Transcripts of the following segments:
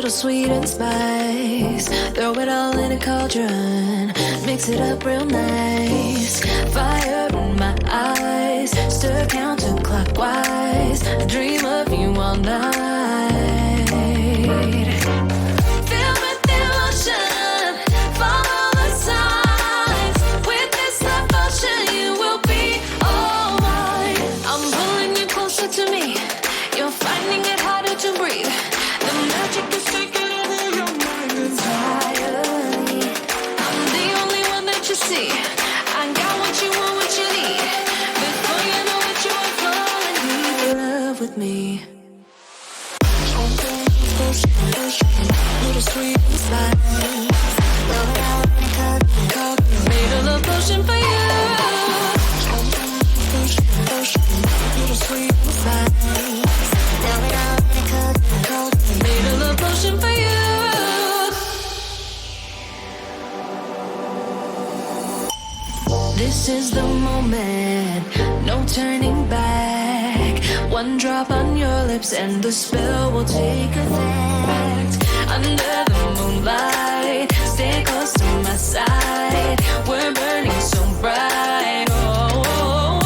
little sweet and spice. Throw it all in a cauldron, mix it up real nice. Fire in my eyes, stir counterclockwise. I dream of you all night. Filled with emotion, follow the signs. With this devotion, you will be all mine. I'm pulling you closer to me. You're finding it harder to breathe. The magic is taking over your mind entirely. I'm the only one that you see. I got what you want, what you need. Before you know it, you are falling deep in love with me. Little sweet and spice. Made a love potion for you. Little sweet and spice. Made a love potion for you. This is the moment, no turning back. One drop on your lips and the spell will take effect. Under the moonlight, stay close to my side. We're burning so bright. Oh, oh,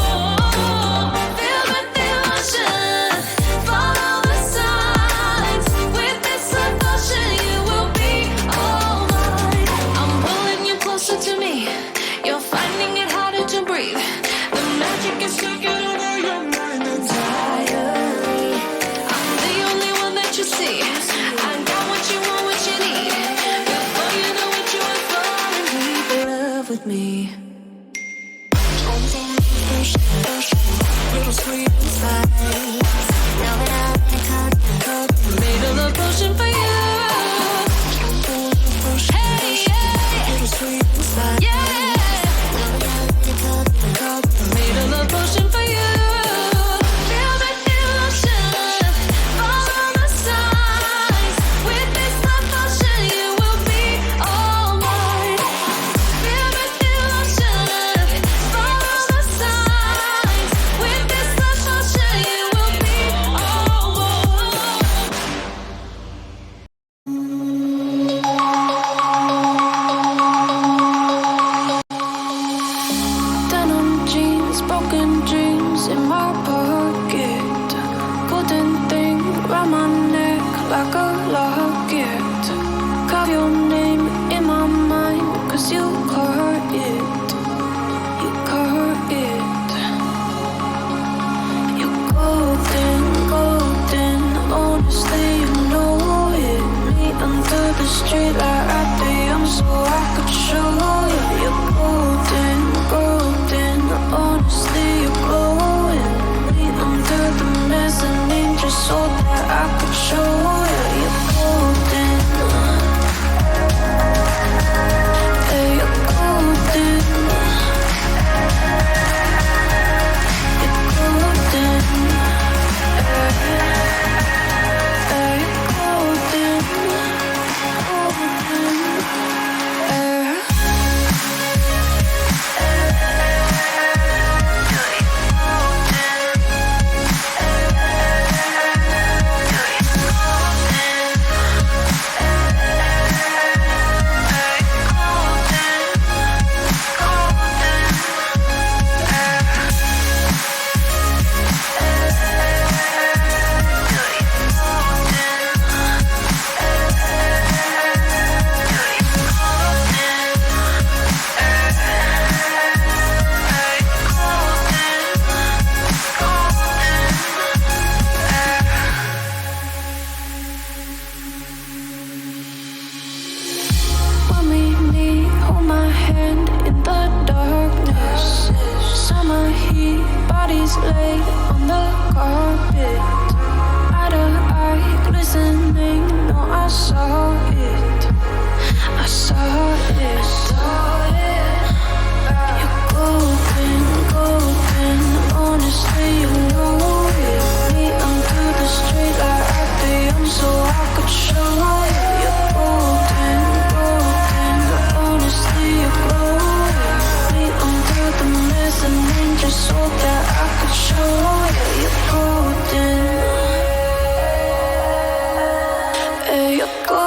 oh. Filled with emotion, follow the signs. With this devotion, you will be all mine. I'm pulling you closer to me. You're finding it harder to breathe. The magic is taking over your mind entirely. I'm the only one that you see. I got what you want, what you need. Before you know it, you are falling deep in love with me. Little sweet and spice. Made a love potion for you. Hey, yeah. Little sweet and spice. Yeah. Made a love potion for you. Feel the emotion, follow the signs. With this devotion, you will be all mine. Feel the emotion, follow the signs. With this devotion, you will be all mine. Denim jeans, broken dreams in my pocket. Golden thing round my neck like a locket. Carve your name in my mind, 'cause you caught it. You caught it. You're golden, golden. Honestly, you know it. Meet under the street like at the so I could show you. You're golden, golden. Honestly, you're glowing. Meet under the mezzanine just so that I could show you. You're golden. Yeah, you're golden. You're golden. Yeah, you're golden. Golden. When we meet, hold my hand in the darkness. Summer heat, bodies lay on the carpet. Eye to eye, glistening. No, I saw it. I saw it. You're golden, golden. Honestly, you know it. Me under the street like at the so I could show you. You're golden, golden. Honestly, you're glowing. Me under the mezzanine just so that I could show you. You're golden. Hey, you're golden.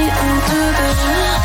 under the